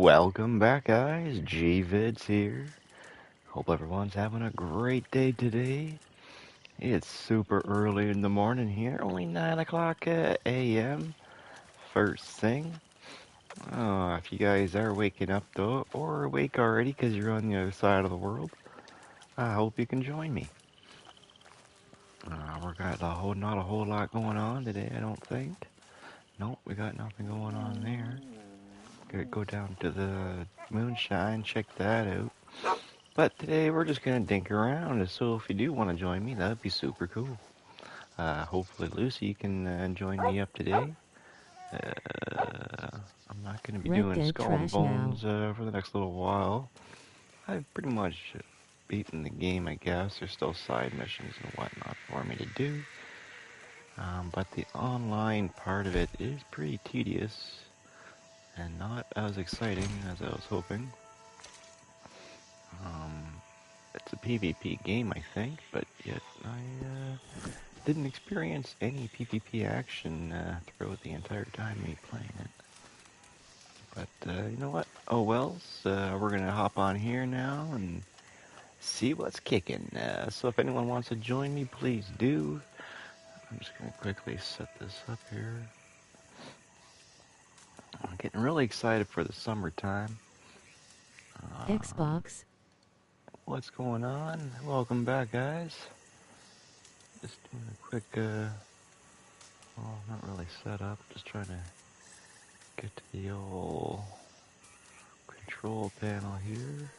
Welcome back, guys. Gvids here. Hope everyone's having a great day today. It's super early in the morning here, only 9 o'clock a.m. First thing. If you guys are waking up though, or awake already because you're on the other side of the world, I hope you can join me. We got not a whole lot going on today, I don't think. Nope, we got nothing going on there. Gotta go down to the moonshine, check that out. But today we're just gonna dink around, so if you do want to join me, that'd be super cool. Hopefully Lucy can join me up today. I'm not gonna be Red doing Dead Skull and trash now. Bones for the next little while. I've pretty much beaten the game, I guess. There's still side missions and whatnot for me to do. But the online part of it is pretty tedious and not as exciting as I was hoping. It's a PvP game, I think, but yet I didn't experience any PvP action throughout the entire time me playing it. But you know what? Oh well, so we're gonna hop on here now and see what's kicking. So if anyone wants to join me, please do. I'm just gonna quickly set this up here. I'm getting really excited for the summertime. Xbox. What's going on? Welcome back, guys. Just doing a quick, well, not really set up. Just trying to get to the old control panel here.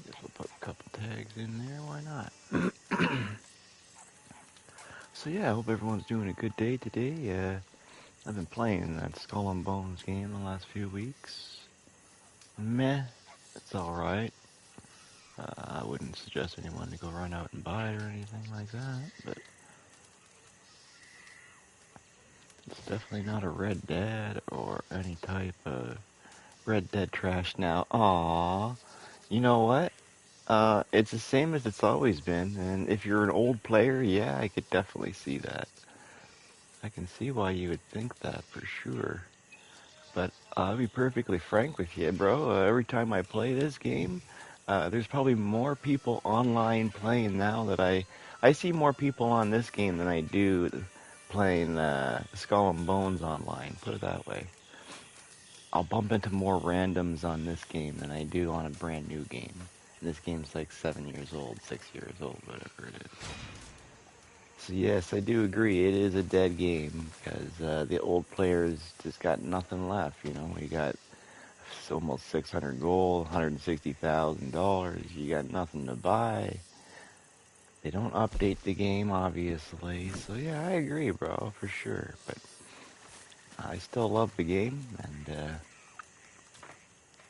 Guess we'll put a couple tags in there, why not? So yeah, I hope everyone's doing a good day today. I've been playing that Skull and Bones game the last few weeks. Meh, it's alright. I wouldn't suggest anyone to go run out and buy it or anything like that, but it's definitely not a Red Dead or any type of Red Dead trash now. Aww. You know what? It's the same as it's always been, and if you're an old player, yeah, I could definitely see that. I can see why you would think that for sure. But I'll be perfectly frank with you, bro. Every time I play this game, there's probably more people online playing now that I see more people on this game than I do playing Skull and Bones online. Put it that way. I'll bump into more randoms on this game than I do on a brand new game. And this game's like 7 years old, 6 years old, whatever it is. So yes, I do agree. It is a dead game because the old players just got nothing left. You know, we got almost 600 gold, $160,000. You got nothing to buy. They don't update the game, obviously. So yeah, I agree, bro, for sure. But I still love the game, and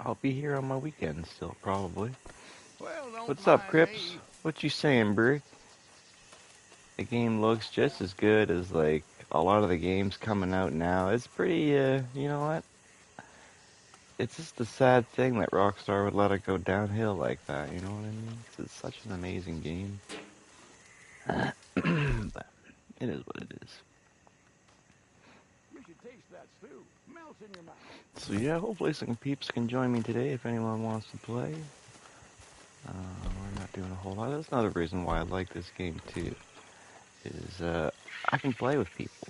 I'll be here on my weekends still, probably. Well, don't What's up, mind Crips? me. What you saying, Brick? The game looks just as good as like a lot of the games coming out now. It's pretty, you know what? It's just a sad thing that Rockstar would let it go downhill like that. You know what I mean? It's such an amazing game. But it is what it is. You should taste that stew. Melts in your mouth. So yeah, hopefully some peeps can join me today if anyone wants to play. We're not doing a whole lot. That's another reason why I like this game too. Is I can play with people.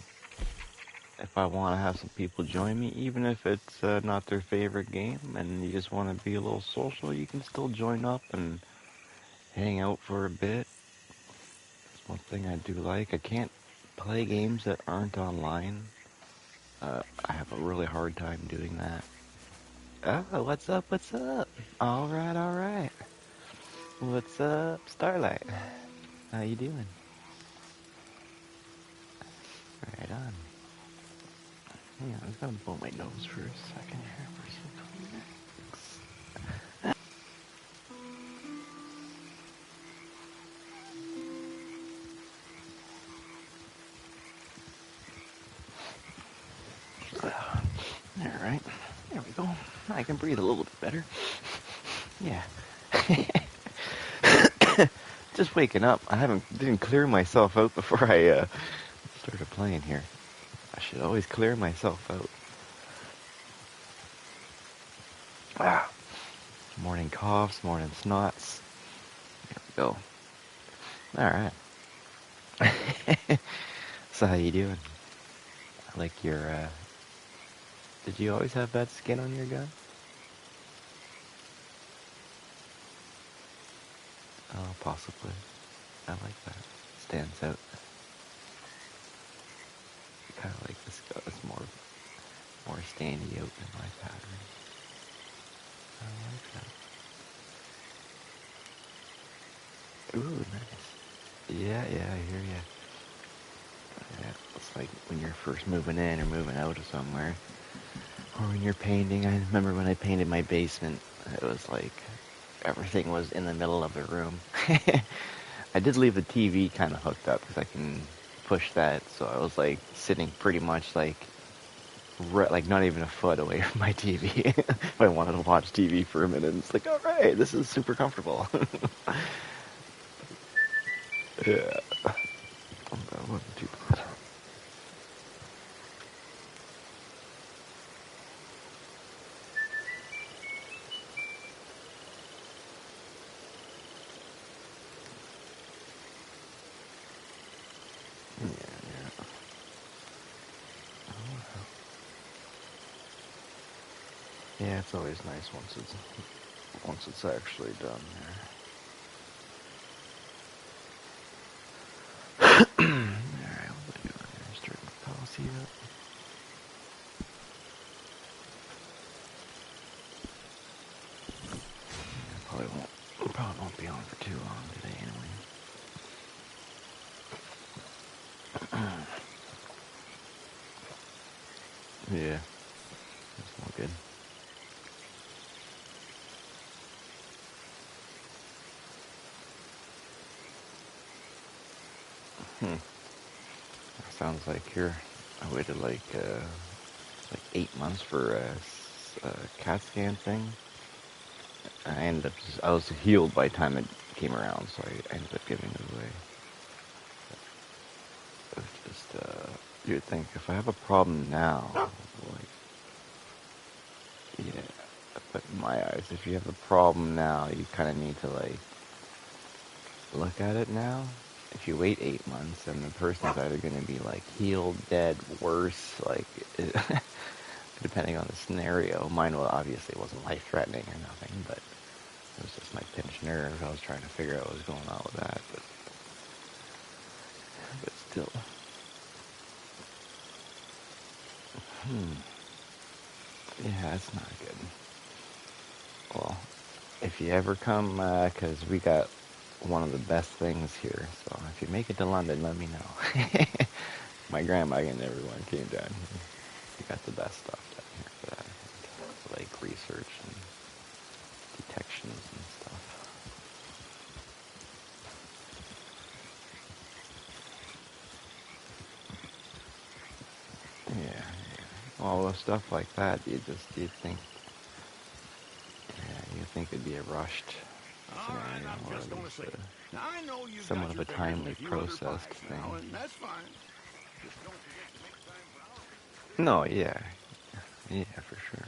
If I want to have some people join me, even if it's not their favorite game and you just want to be a little social, you can still join up and hang out for a bit. That's one thing I do like. I can't play games that aren't online. I have a really hard time doing that. Oh, what's up, what's up? Alright, alright. What's up, Starlight? How you doing? Right on. Hang on, I was gonna blow my nose for a second here for some Alright, there we go. I can breathe a little bit better. Yeah. Just waking up. Didn't clear myself out before I started playing. playing here. I should always clear myself out. Ah, morning coughs, morning snots. There we go. All right. So how you doing? I like your. Did you always have that skin on your gun? Oh, possibly. I like that. Stands out. Kind of like this gun. It's more standy out than my pattern. I like that. Ooh, nice. Yeah, I hear ya. Yeah, it's like when you're first moving in or moving out of somewhere. Or when you're painting. I remember when I painted my basement, it was like everything was in the middle of the room. I did leave the TV kind of hooked up because I can push that, so I was like sitting pretty much like not even a foot away from my TV. If I wanted to watch TV for a minute, it's like, all right, this is super comfortable. Yeah, that wasn't too bad. Yeah. Yeah, it's always nice once it's actually done there. Alright, what do I do here? Start my policy up. Yeah, probably won't be on for too long today anyway. Yeah, that's no good. Hmm. Sounds like I waited like 8 months for a CAT scan thing. I was healed by the time it came around, so I ended up giving it away. It was just, you'd think if I have a problem now, like, yeah, but in my eyes, if you have a problem now, you kind of need to like look at it now. If you wait 8 months, then the person's either going to be like healed, dead, worse, like depending on the scenario. Mine obviously wasn't life-threatening or nothing, but it was just my pinched nerve. I was trying to figure out what was going on with that, but still. Yeah, it's not good. Well, if you ever come, because we got one of the best things here, so if you make it to London, let me know. My grandma and everyone came down here. We got the best stuff down here for that, I think. For, like research and detections and stuff. Yeah. Well, with stuff like that, you think it'd be a rushed All right, scenario, I'm or just at gonna least say. Now I know you've somewhat got of your a fingers in a timely few other processed pies now, thing. and that's fine. Just don't forget to make time for No, yeah, for sure.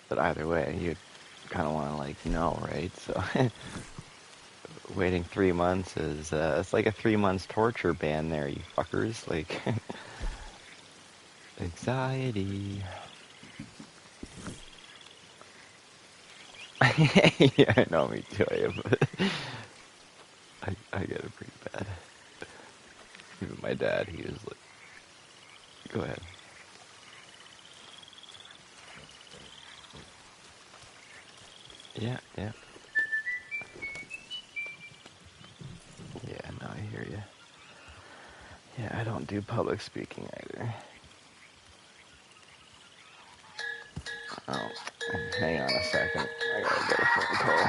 But either way, you kind of want to like know, right? So waiting 3 months is it's like a 3 months torture ban there, you fuckers. Like anxiety. Yeah, I know, me too. I get it pretty bad. Even my dad, he was like, "Go ahead." Yeah. Yeah, no, I hear you. Yeah, I don't do public speaking either. Oh, hang on a second. I gotta get a phone call.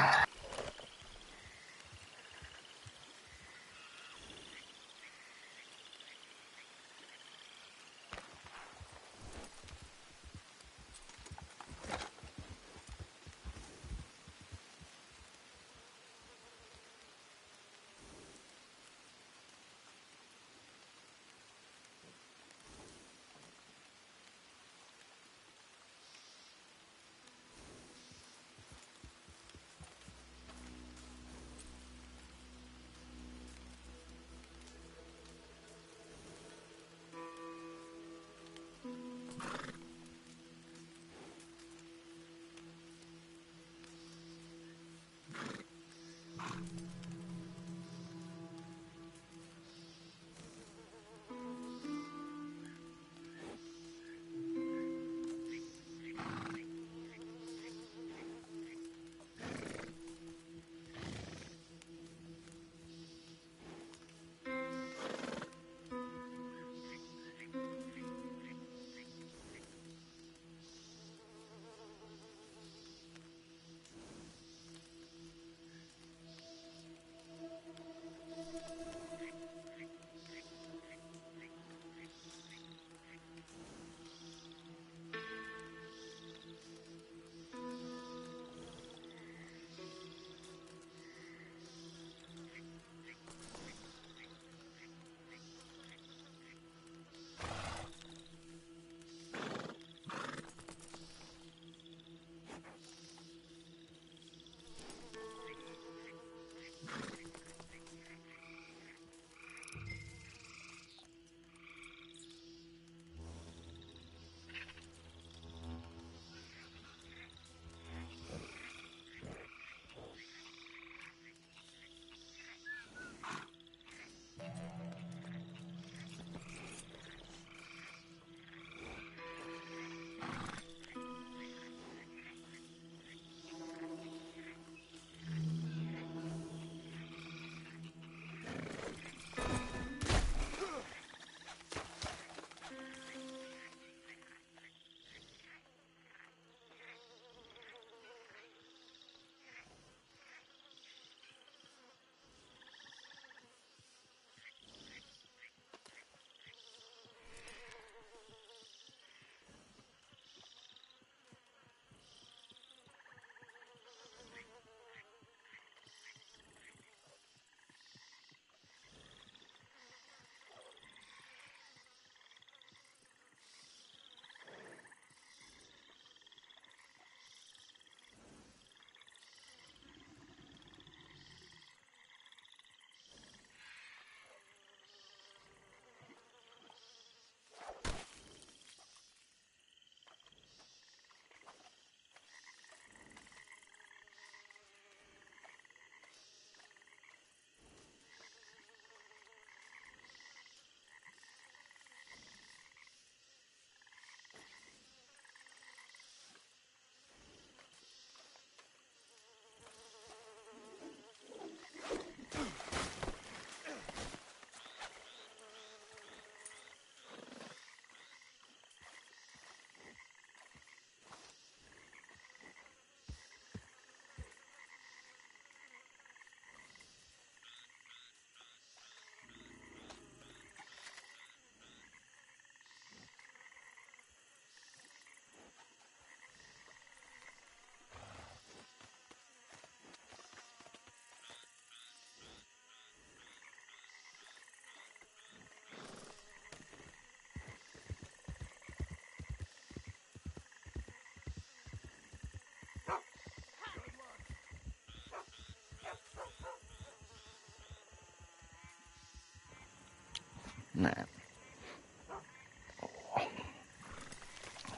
Nah.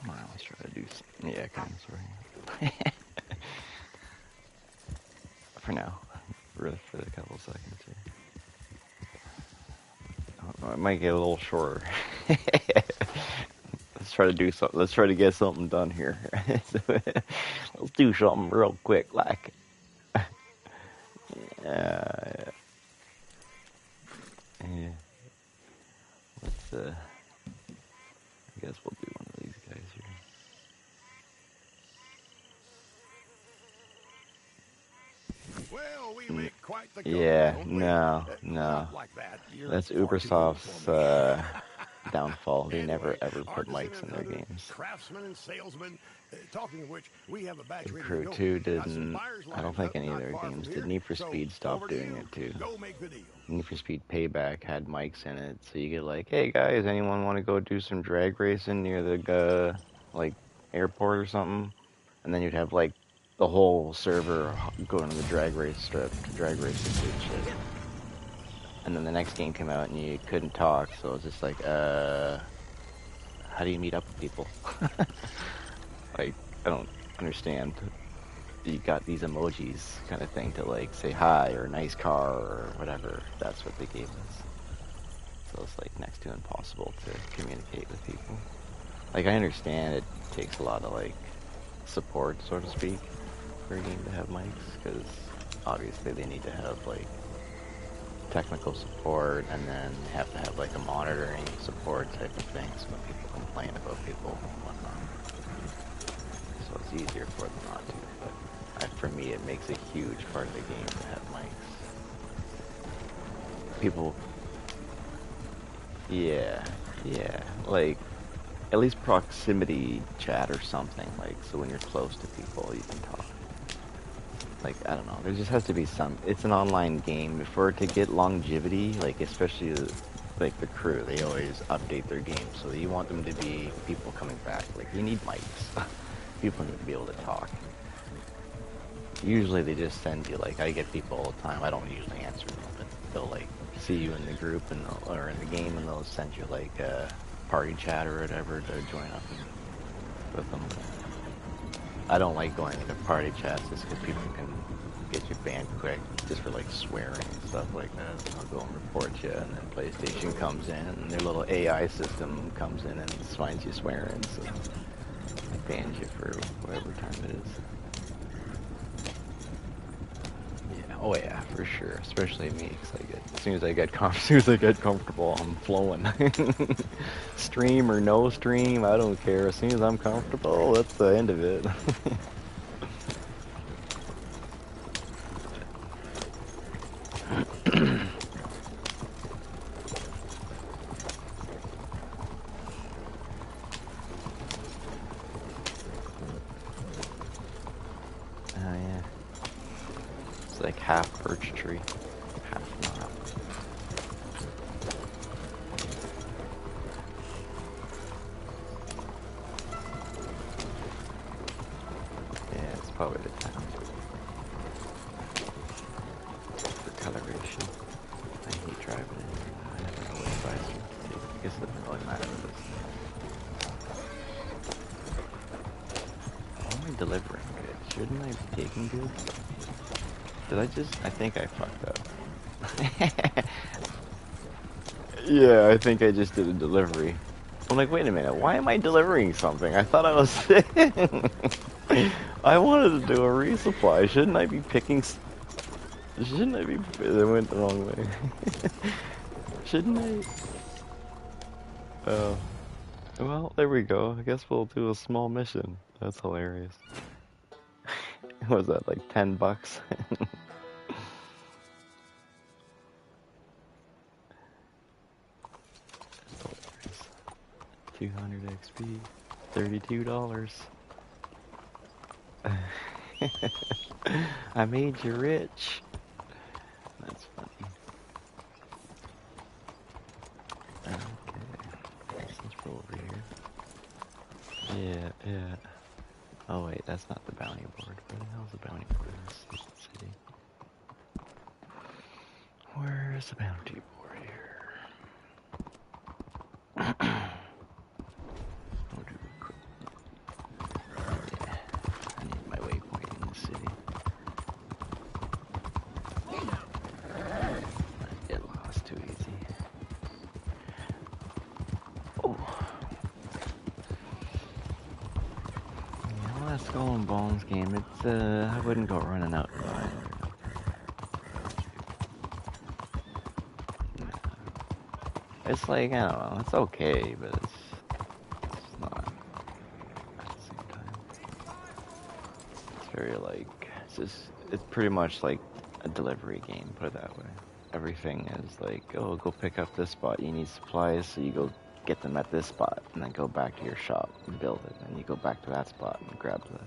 Come on, let's try to do some. Yeah, kind of, sorry. For now. For a couple seconds here. I don't know, it might get a little shorter. Let's try to do something. Let's try to get something done here. Let's do something real quick, like. Uh, yeah. Let's. I guess we'll do one of these guys here. Well, we make quite the couple, Yeah, don't we? no, no. Not like that. You're That's far too old Ubisoft's for me. downfall. They never Anyway, ever put artisan mics and in their hunter, games. craftsman and salesman. Talking of which, we have a batch And ready to Crew go. 2 Got some didn't. buyers I don't lined think up any of not their far from games did. here. Need for So Speed over stopped to doing you. it too. Go make the deal. Need for Speed Payback had mics in it, so you get like, hey guys, anyone want to go do some drag racing near the like airport or something? And then you'd have like the whole server going to the drag race strip to drag race and shit. And then the next game came out and you couldn't talk, so it was just like, how do you meet up with people? Like, I don't understand. You got these emojis kind of thing to like say hi or nice car or whatever. That's what they gave us. So it's like next to impossible to communicate with people. Like, I understand it takes a lot of like support, so to speak, for a game to have mics, because obviously they need to have like technical support, and then have to have like a monitoring support type of thing, so when people complain about people and whatnot. So it's easier for them not to, but for me it makes a huge part of the game to have mics. People, yeah, yeah, like, at least proximity chat or something, like, so when you're close to people you can talk. Like, I don't know, there just has to be some, it's an online game. For it to get longevity, like, especially, like, the Crew, they always update their games, so you want them to be people coming back. Like, you need mics. People need to be able to talk. Usually they just send you, like, I get people all the time, I don't usually answer them, but they'll, like, see you in the group and or in the game, and they'll send you, like, a party chat or whatever to join up with them. I don't like going into party chats just because people can get you banned quick just for like swearing and stuff like that. I'll go and report you, and then PlayStation comes in and their little AI system comes in and finds you swearing, so it bans you for whatever time it is. Yeah. Oh yeah, for sure. Especially me, 'cause as soon as I get as soon as I get comfortable, I'm flowing. Stream or no stream, I don't care. As soon as I'm comfortable, that's the end of it. Oh yeah, it's like half birch tree, half not. Yeah, it's probably the time for coloration. I hate driving in here. I never know which side to take. I guess it doesn't really matter with this thing. How am I delivering goods? Shouldn't I be taking goods? Did I just? I think I fucked up. Yeah, I think I just did a delivery. I'm like, wait a minute, why am I delivering something? I thought I was. I wanted to do a resupply. Shouldn't I be picking? Shouldn't I be? It went the wrong way. Shouldn't I? Oh. Well, there we go. I guess we'll do a small mission. That's hilarious. What was that, like $10? That's hilarious. 200 XP, $32. I made you rich. That's funny. Okay, let's go over here. Yeah, yeah. Oh wait, that's not the bounty board. Where the hell's the bounty board in this city? Where's the bounty board here? Oh, dude, yeah. I need my waypoint in the city. I get lost too easy. Oh. Yeah, well, that Skull and Bones game, it's, I wouldn't go running out and buying it. It's like, I don't know, it's okay, but it's not at the same time. It's very like, it's pretty much like a delivery game, put it that way. Everything is like, oh, go pick up this spot, you need supplies, so you go get them at this spot, and then go back to your shop and build it, and you go back to that spot and grab the...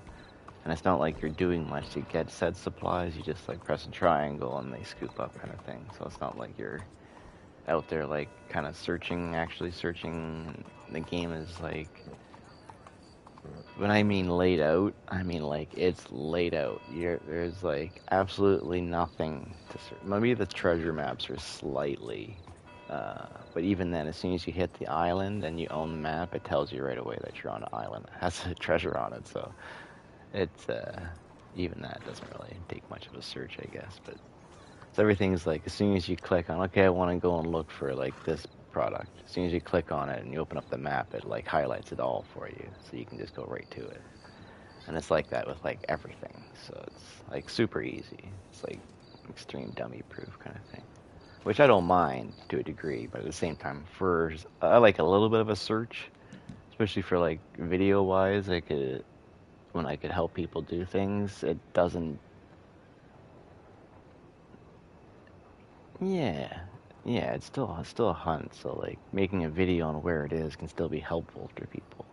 And it's not like you're doing much to get said supplies, you just like press a triangle and they scoop up kind of thing, so it's not like you're out there like kind of actually searching. The game is like, when I mean laid out, I mean like it's laid out. There's like absolutely nothing to search. Maybe the treasure maps are slightly, but even then, as soon as you hit the island and you own the map, it tells you right away that you're on an island that has a treasure on it. So it's even that doesn't really take much of a search, I guess. But so everything's like, as soon as you click on, okay, I want to go and look for like this product. As soon as you click on it and you open up the map, it like highlights it all for you, so you can just go right to it. And it's like that with like everything, so it's like super easy. It's like extreme dummy proof kind of thing, which I don't mind to a degree, but at the same time, I like a little bit of a search, especially for like video wise. When I could help people do things, it doesn't. Yeah, yeah, it's still a hunt. So like making a video on where it is can still be helpful to people,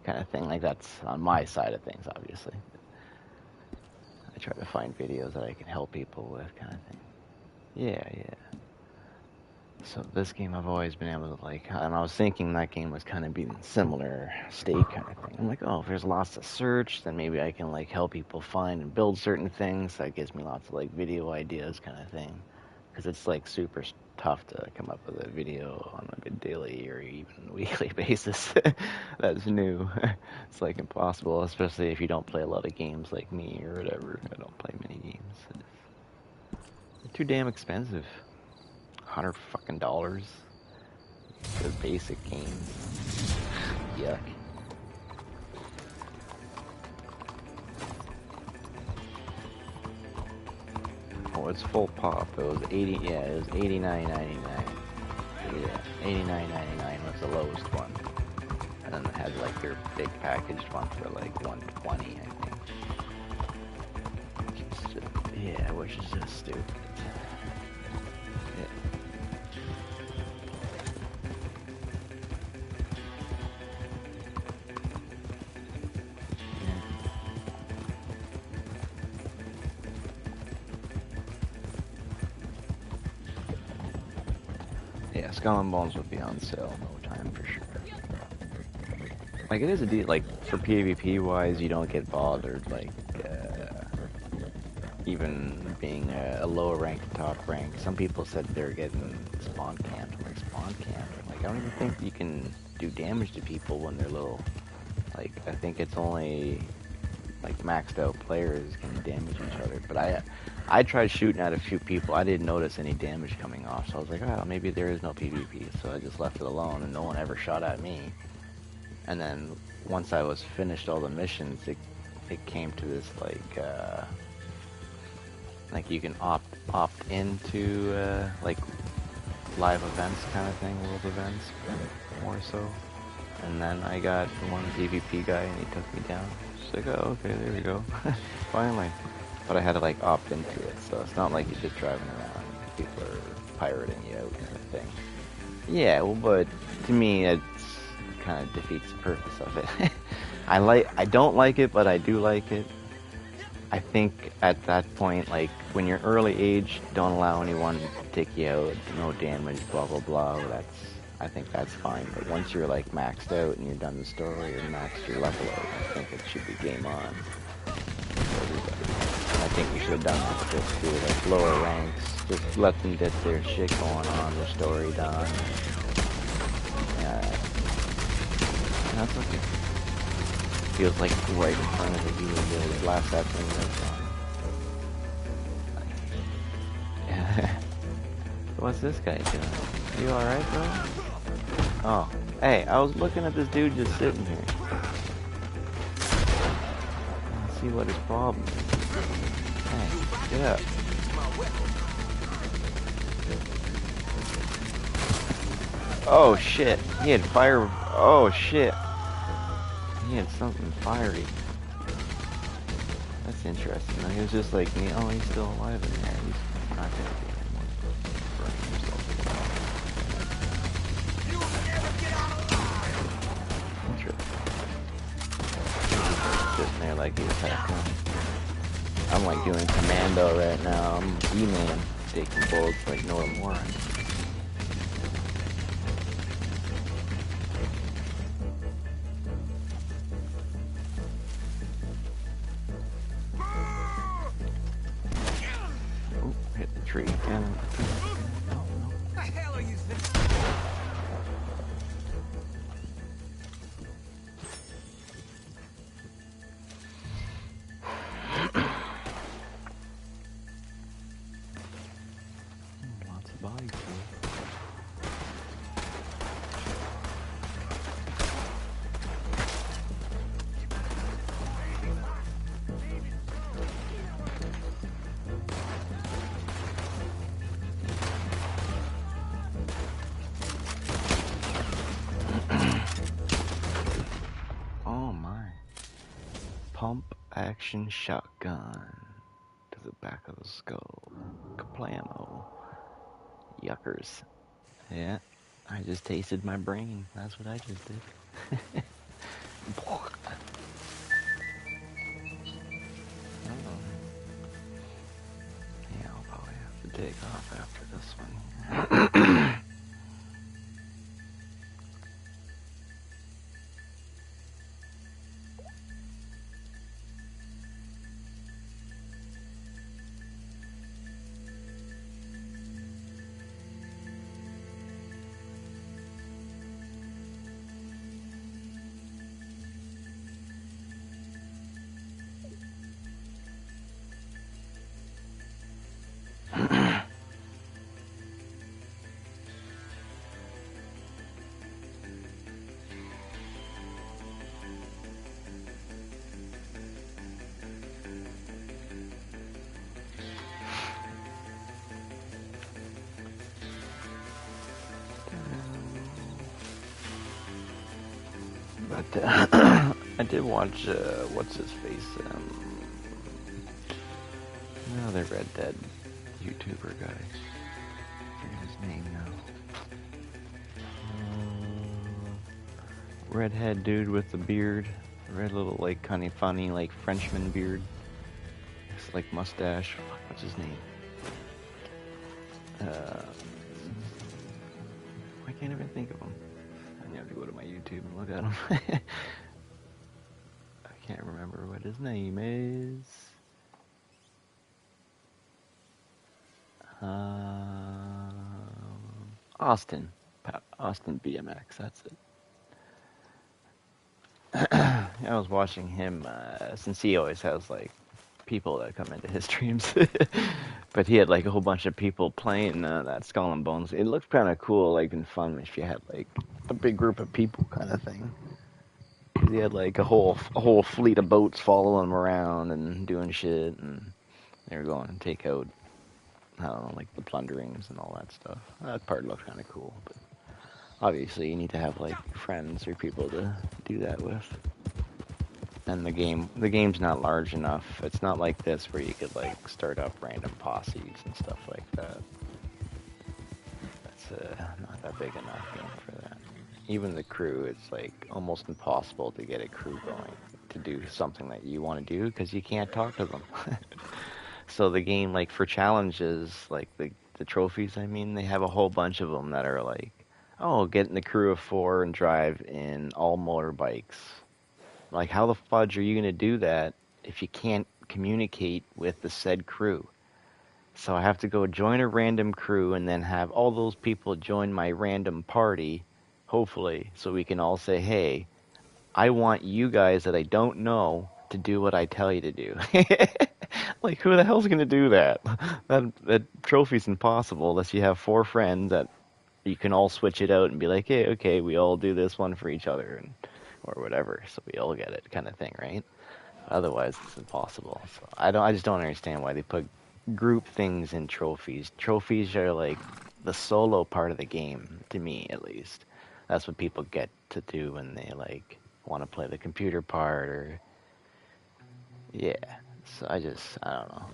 kind of thing. Like that's on my side of things, obviously. I try to find videos that I can help people with, kind of thing. Yeah, yeah. So this game I've always been able to like, and I was thinking that game was kind of being similar state kind of thing. I'm like, oh, if there's lots to search, then maybe I can like help people find and build certain things. That gives me lots of like video ideas kind of thing. Because it's like super tough to come up with a video on a daily or even weekly basis that's new. It's like impossible, especially if you don't play a lot of games like me or whatever. I don't play many games. They're too damn expensive. $100 for basic games. Yuck. Oh, was full pop. It was 80. Yeah, it was 89.99. Yeah, 89.99 was the lowest one, and then they had like their big packaged one for like 120, I think. Yeah, which is just stupid. Yeah. Yeah, Skull and Bones will be on sale no time for sure. Like it is a deal. Like for PvP wise, you don't get bothered. Like even being a lower rank to top rank. Some people said they're getting spawn camped. I'm like spawn camped. I'm like I don't even think you can do damage to people when they're little. Like I think it's only like maxed out players can damage each other. But I tried shooting at a few people. I didn't notice any damage coming off. So I was like, oh, maybe there is no PvP. So I just left it alone, and no one ever shot at me. And then once I was finished all the missions, it came to this like you can opt into like live events kind of thing, world events more so. And then I got one PvP guy, and he took me down. Just like, oh, okay, there we go, finally. But I had to like opt into it, so it's not like you're just driving around. People are pirating you out kind of thing. Yeah, well, but to me, it kind of defeats the purpose of it. I don't like it, but I do like it. I think at that point, like when you're early age, don't allow anyone to take you out, no damage, blah blah blah. I think that's fine. But once you're like maxed out and you're done the story or maxed your level out, I think it should be game on for everybody. I think we should have done that just to like lower ranks, just let them get their shit going on, their story done. Yeah, that's okay. Feels like right in front of you and you'll blast that thing that's on. What's this guy doing? You alright, bro? Oh. Hey, I was looking at this dude just sitting here. Let's see what his problem is. Hey, get up. Oh shit. He had fire. Oh shit. He had something fiery. That's interesting. He was just like me. Oh, he's still alive in there. He's not gonna do anything. Burn himself alive. Interesting. He's sitting there like he's half. I'm like doing commando right now. I'm E-man, taking bullets like no more. Hit the tree again. No, no. The hell are you Lots of bodies here. Oh my. Pump action shotgun to the back of the skull. Kaplamo. Yuckers. Yeah, I just tasted my brain. That's what I just did. Oh. Yeah, I'll probably have to take off after this one. But I did watch what's his face? No, the Red Dead YouTuber guy. I forget his name now. Redhead dude with the beard, red little like kind of funny like Frenchman beard. It's like mustache. What's his name? I can't even think of him. I have to go to my YouTube and look at him. I can't remember what his name is. Austin. Austin BMX, that's it. I was watching him since he always has like people that come into his streams. But he had like a whole bunch of people playing that Skull and Bones. It looked kind of cool, like and fun if you had like a big group of people kind of thing. He had like a whole fleet of boats following him around and doing shit, and they were going to take out, I don't know, like the plunderings and all that stuff. That part looked kind of cool, but obviously you need to have like friends or people to do that with. And the game's not large enough. It's not like this where you could like start up random posses and stuff like that. That's not that big enough game for that. Even the crew, it's like almost impossible to get a crew going to do something that you want to do because you can't talk to them. So the game, like for challenges, like the trophies, I mean, they have a whole bunch of them that are like, oh, get in the crew of 4 and drive in all motorbikes. Like, how the fudge are you going to do that if you can't communicate with the said crew? So I have to go join a random crew and then have all those people join my random party, hopefully, so we can all say, hey, I want you guys that I don't know to do what I tell you to do. Like, who the hell's going to do that? That trophy's impossible unless you have 4 friends that you can all switch it out and be like, hey, okay, we all do this one for each other. And or whatever, so we all get it, kind of thing, right? Otherwise, it's impossible. So I just don't understand why they put group things in trophies. Trophies are like the solo part of the game, to me at least. That's what people get to do when they like want to play the computer part, or yeah. So I don't know.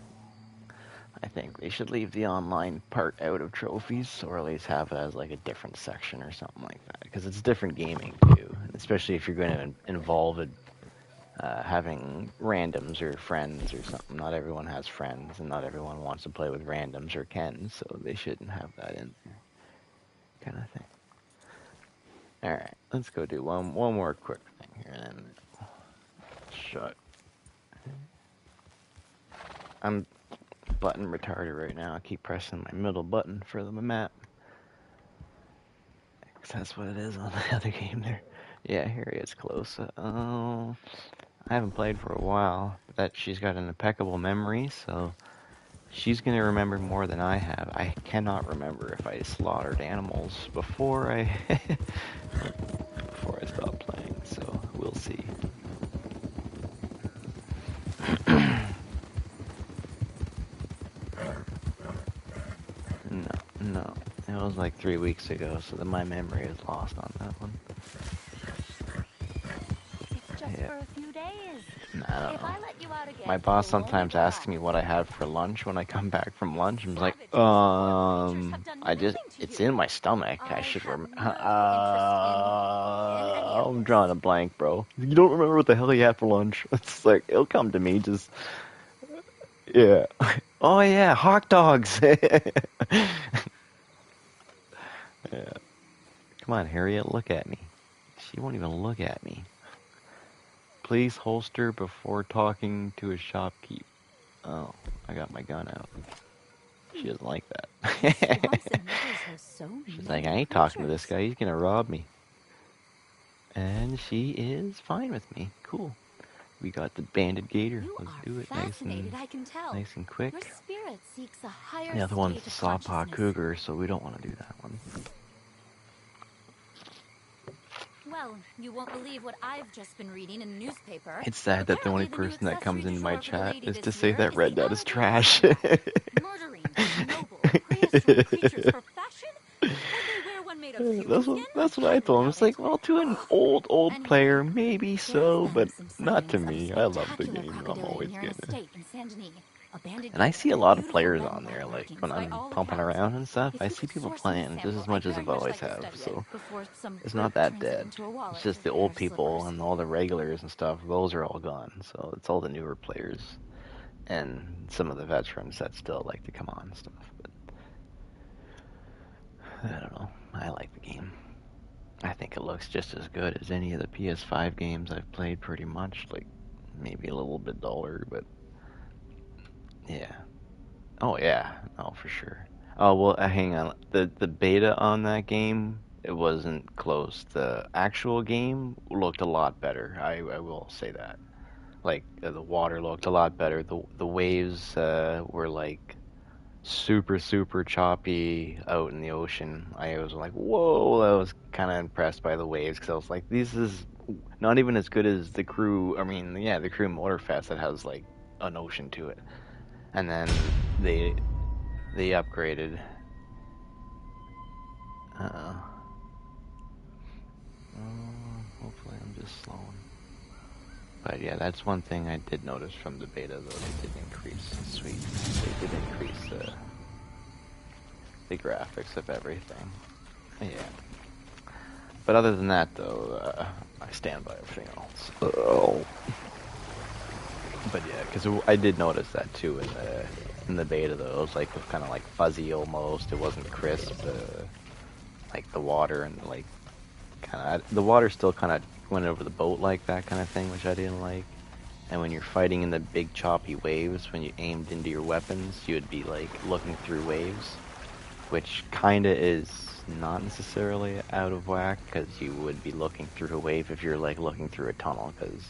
I think they should leave the online part out of trophies, or at least have it as like a different section or something like that, because it's different gaming too, especially if you're going to involve it, having randoms or friends or something. Not everyone has friends, and not everyone wants to play with randoms or can, so they shouldn't have that in there, kind of thing. All right, let's go do one more quick thing here, and then shut. I'm button retarded right now. I keep pressing my middle button for the map. Cause that's what it is on the other game there. Yeah, here he is close. I haven't played for a while. But she's got an impeccable memory, so she's gonna remember more than I have. I cannot remember if I slaughtered animals before I before I stopped playing. So we'll see. No. It was like 3 weeks ago, so then my memory is lost on that one. It's just for a few days. Nah, I don't If know. I let you out again, My boss you won't sometimes be asks glad. me what I have for lunch when I come back from lunch. I'm like, Savages or creatures have done nothing to it's you. in my stomach. I I should have remember. little interest in any of I'm this. drawing a blank, bro. You don't remember what the hell you had for lunch? It's like, it'll come to me, just, yeah. Oh yeah, hot dogs. Yeah. Come on, Harriet, look at me. She won't even look at me. Please holster before talking to a shopkeep. Oh, I got my gun out. She doesn't like that. Swamps and rivers host so She's like, many I ain't talking to this creatures. guy. He's gonna rob me. And she is fine with me. Cool. We got the banded gator. You Let's are do it fascinated, I can tell. nice and quick. Your spirit seeks a higher The other one's state the of sawpaw consciousness. cougar, so we don't want to do that one. Well, you won't believe what I've just been reading in the newspaper. It's sad that the only Apparently, the new person that accessory comes du into my jour for the chat lady is to this say year that is Red the Dad is alligator trash. slingback. Murdering these noble, prehistoric creatures for fashion? Would they wear one made of human That's what I told him. It's like, well, to an old player, maybe There's so, been but some not to sightings of a me. I love the spectacular game. I'm crocodilian always near an getting it. estate in Saint Denis. Abandoned And I cave see a and lot of beautiful players on bedrock there, like markings when by I'm all pumping accounts. around and stuff. If I you see could people source me a playing just sample, as I'd much as very I've much always like to have. study it So before some it's brute not that turns it dead. into a It's wallet just for the a pair old of people slippers. and all the regulars and stuff. Those are all gone. So it's all the newer players and some of the veterans that still like to come on and stuff. But I don't know. I like the game. I think it looks just as good as any of the PS5 games I've played, pretty much. Like maybe a little bit duller, but yeah. Oh yeah, oh for sure. Oh well, hang on. The beta on that game, it wasn't close. The actual game looked a lot better. I will say that. Like the water looked a lot better. The waves were like super choppy out in the ocean. I was like, whoa! I was kind of impressed by the waves because I was like, this is not even as good as the crew. I mean, yeah, the crew Motorfest that has like an ocean to it. And then they upgraded. Uh, hopefully I'm just slowing. But yeah, that's one thing I did notice from the beta, though. They did increase, sweet. They did increase the graphics of everything. Yeah. But other than that, though, I stand by everything else. Oh. But yeah, because I did notice that too in the beta, though. It was like kind of like fuzzy almost. It wasn't crisp. Like the water and like kind of the water still kind of went over the boat like that kind of thing, which I didn't like. And when you're fighting in the big choppy waves, when you aimed into your weapons, you would be like looking through waves, which kind of is not necessarily out of whack because you would be looking through a wave if you're like looking through a tunnel because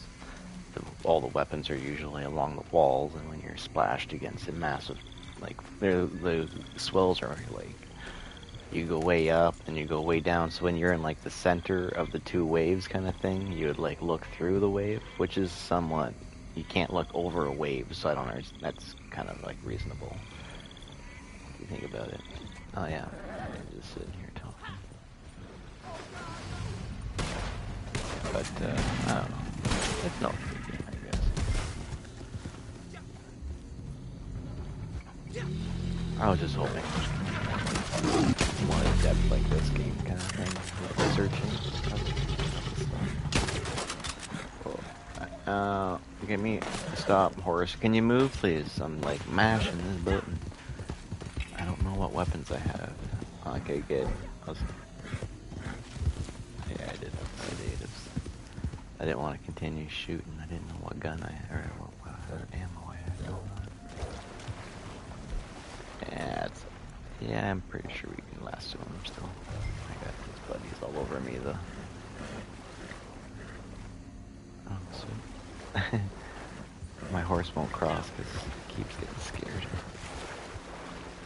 all the weapons are usually along the walls, and when you're splashed against a massive, like the swells are like you go way up and you go way down. So when you're in like the center of the two waves kind of thing, you would like look through the wave, which is somewhat you can't look over a wave. So I don't know. That's kind of like reasonable if you think about it. Oh yeah, I'm just sitting here talking. But I don't know. It's no big game, I guess. I was just hoping more in depth like this game kind of thing, like searching. Get me stop, horse. Can you move, please? I'm like mashing this button. I don't know what weapons I have. Okay, good. Yeah, I did have sedatives. I didn't want to continue shooting. I didn't know what gun I had, or what ammo I had going on. Yeah, yeah, I'm pretty sure we can last to him still. I got these buddies all over me though. Oh, sweet. My horse won't cross because it keeps getting scared.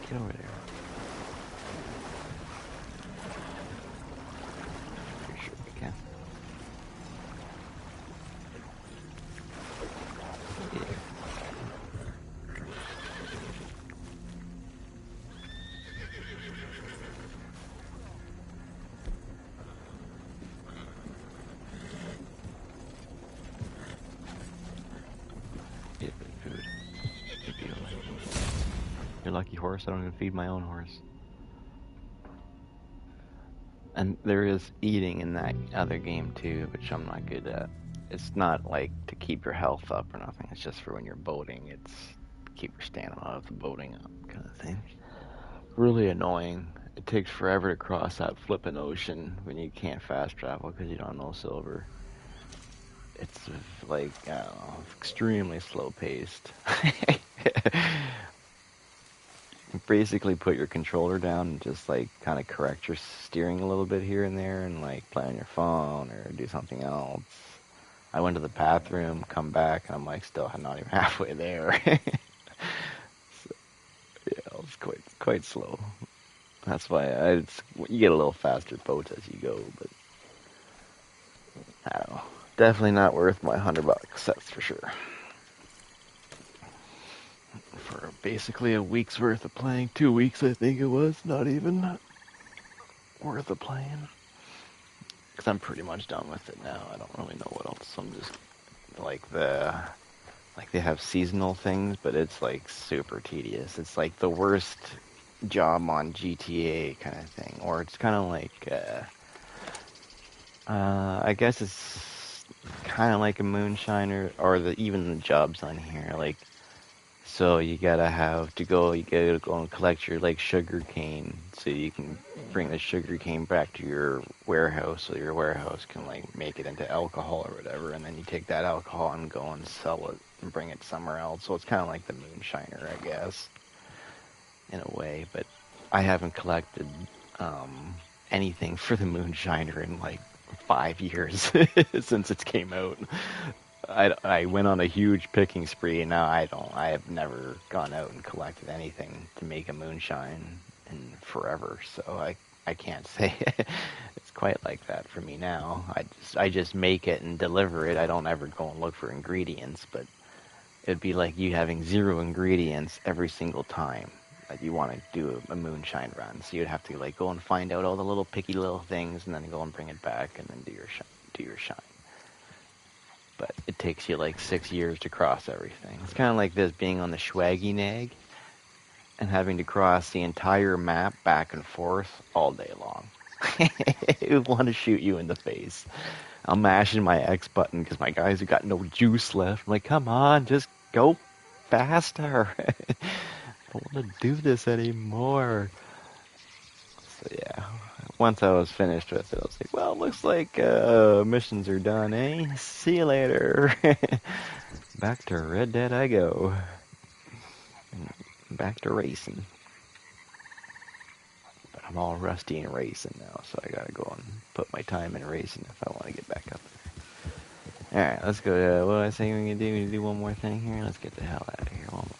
Get over there. Pretty sure we can. Yeah. Get food. You're lucky, horse. I don't even feed my own horse. And there is eating in that other game too, which I'm not good at. It's not like to keep your health up or nothing. It's just for when you're boating. It's keep your stamina of the boating up kind of thing. Really annoying. It takes forever to cross that flippin' ocean when you can't fast travel because you don't know silver. It's like, I don't know, extremely slow paced. Basically put your controller down and just like kind of correct your steering a little bit here and there and like play on your phone or do something else. I went to the bathroom, come back, and I'm like still not even halfway there. So, yeah, it was quite slow. That's why you get a little faster boats as you go, but I don't know. Definitely not worth my $100, that's for sure. For basically a week's worth of playing, 2 weeks I think it was, not even worth of playing. because I'm pretty much done with it now. I don't really know what else. I'm just like they have seasonal things, but it's like super tedious. It's like the worst job on GTA kind of thing, or it's kind of like I guess it's kind of like a moonshiner, or even the jobs on here. Like, so you gotta have to go, you gotta go and collect your like sugar cane, so you can bring the sugar cane back to your warehouse, so your warehouse can like make it into alcohol or whatever, and then you take that alcohol and go and sell it and bring it somewhere else. So it's kind of like the moonshiner, I guess, in a way. But I haven't collected anything for the moonshiner in like 5 years since it came out. I went on a huge picking spree, and now I have never gone out and collected anything to make a moonshine in forever. So I can't say it's quite like that for me now. I just make it and deliver it. I don't ever go and look for ingredients, but it'd be like you having zero ingredients every single time that you want to do a moonshine run. So you'd have to like go and find out all the little picky little things, and then go and bring it back, and then do your shine. But it takes you like 6 years to cross everything. It's kind of like this being on the Schwaggy Nag and having to cross the entire map back and forth all day long. It would want to shoot you in the face. I'm mashing my X button because my guys have got no juice left. I'm like, come on, just go faster. I don't want to do this anymore. So yeah, once I was finished with it, I was like, well, it looks like missions are done, eh? See you later. Back to Red Dead I go. Back to racing. But I'm all rusty in racing now, so I gotta go and put my time in racing if I want to get back up there. Alright, let's go. What do I say we can do? We can do one more thing here? Let's get the hell out of here. One more thing.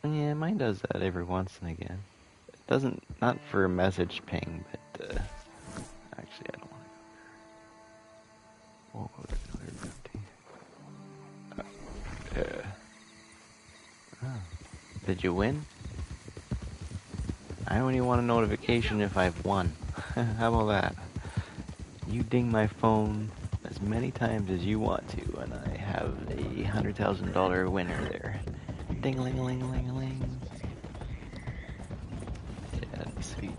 Yeah, mine does that every once and again. It doesn't, not for a message ping, but actually I don't want to. We'll go to another bounty. Did you win? I only want a notification if I've won. How about that? You ding my phone as many times as you want to, and I have a $100,000 winner there. Ding-a-ling-a-ling-a-ling-a-ling. Yeah, that'd be sweet.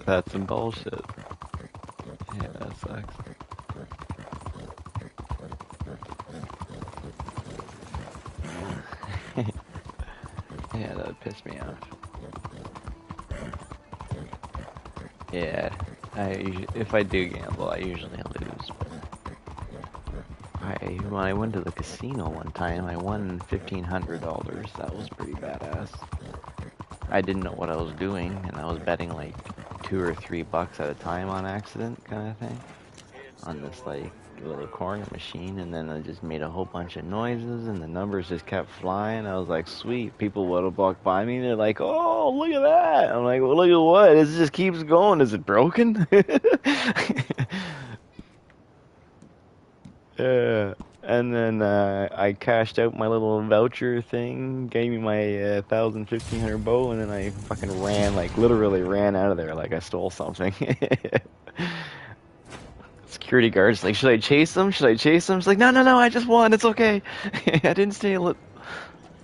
That's some bullshit. Yeah, that sucks. Yeah, that pissed me off. Yeah, if I do gamble, I usually lose. But when I went to the casino one time, I won $1,500. That was pretty badass. I didn't know what I was doing, and I was betting like $2 or $3 at a time on accident, kind of thing, on this like little corner machine, and then I just made a whole bunch of noises, and the numbers just kept flying. I was like, sweet. People would have walked by me, and they're like, oh, look at that. I'm like, well, look at what? It just keeps going. Is it broken? Yeah. And then I cashed out my little voucher thing, gave me my 1,000, 1,500 bow, and then I fucking ran, like literally ran out of there like I stole something. Security guard's like, should I chase them? Should I chase them? She's like, no, no, no, I just won. It's okay. I didn't steal it.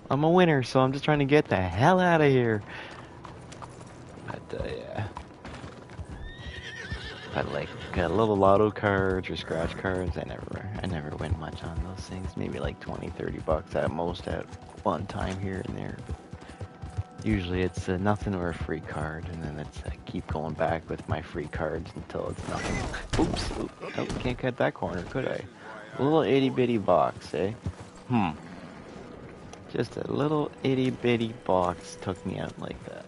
I'm a winner, so I'm just trying to get the hell out of here. But yeah. But like little lotto cards or scratch cards, I never win much on those things. Maybe like 20, $30 at most at one time here and there. But usually it's nothing or a free card, and then it's keep going back with my free cards until it's nothing. Oops, oh, can't cut that corner, could I? A little itty bitty box, eh? Just a little itty bitty box took me out like that.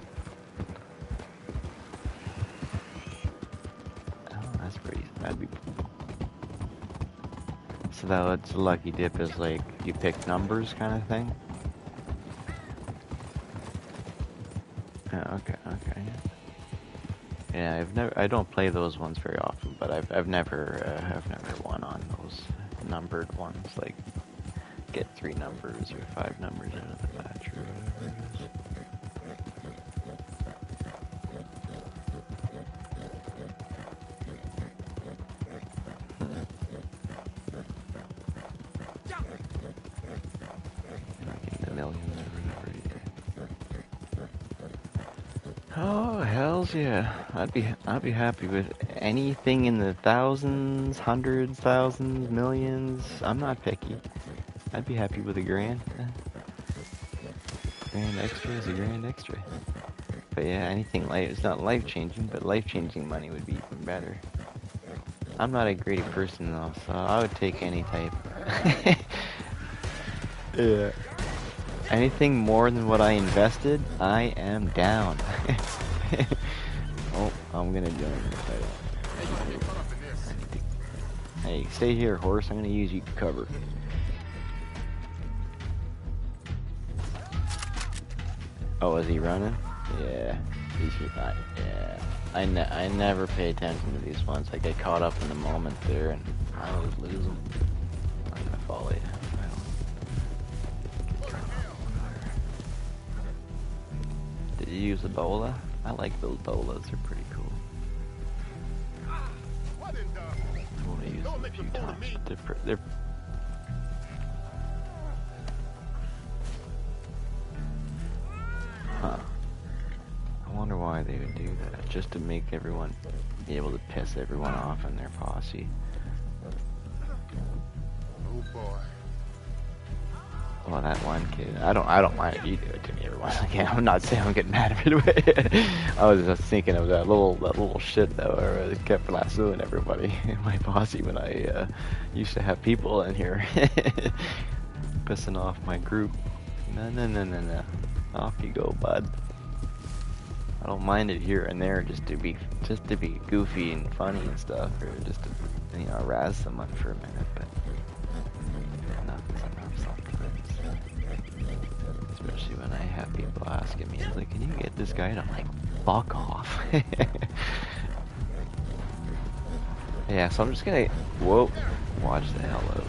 That's pretty. That'd be. So that's a lucky dip is like you pick numbers kind of thing. Okay. Yeah, I don't play those ones very often, but I've never won on those numbered ones, like get 3 numbers or 5 numbers out of the batch or whatever it is. Making the millions or whatever. Oh, hells yeah. I'd be happy with anything in the thousands, hundreds, thousands, millions. I'm not picky. I'd be happy with a grand. Grand extra is a grand extra. But yeah, anything life, it's not life-changing, but life-changing money would be even better. I'm not a greedy person though, so I would take any type. Yeah. Anything more than what I invested, I am down. Oh, I'm gonna join this. Hey, stay here, horse. I'm gonna use you to cover. Oh, is he running? Yeah. Yeah. I never pay attention to these ones. I get caught up in the moment there, and I always lose them. I'm gonna follow you. Did you use Ebola? I like those bolas. They're pretty cool. I want to use them a few times. They're Huh. I wonder why they would do that. Just to make everyone be able to piss everyone off in their posse. Oh boy. Well, that one kid. I don't mind if you do it to me every once again. I'm not saying I'm getting mad at it. I was just thinking of that little shit though, where I kept lassoing everybody in my posse when I used to have people in here pissing off my group. No. Off you go, bud. I don't mind it here and there, just to be goofy and funny and stuff, or just to razz someone for a minute. But nothing's enough sometimes. Especially when I have people asking me, it's like, can you get this guy? And I'm like, fuck off. Yeah, so I'm just gonna watch the hell out.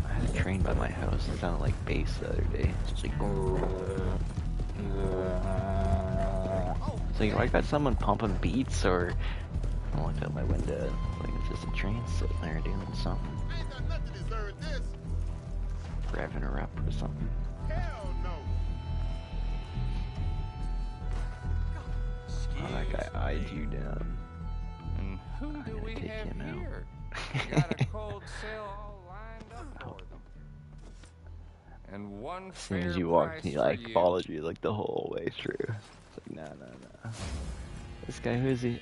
I had a train by my house. It sounded like bass the other day. It's like, so I got someone pumping beats, or I looked out my window, like it's just a train sitting there doing something. Revving her up or something. Hell no. Oh, that guy eyed you down. And who do we take have him out. here? Got a cold sail all lined up for them. And one As soon fair as you walked, price he for like you. followed you like the whole way through. It's like, no. This guy, who's he?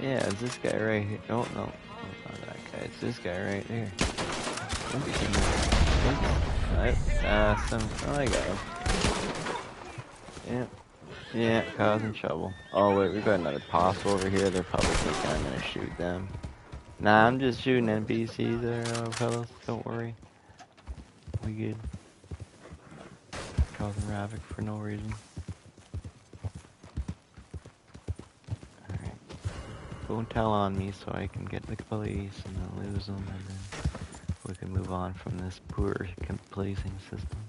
Yeah, it's this guy right here. Oh, no. It's not that guy. It's this guy right here. Oh, I got him. Yeah, causing trouble. Oh, wait, we got another posse over here. They're probably thinking I'm gonna shoot them. Nah, I'm just shooting NPCs there, fellas. Don't worry. We good. Causing havoc for no reason. Alright. Don't tell on me so I can get the police and then lose them, and then we can move on from this poor policing system.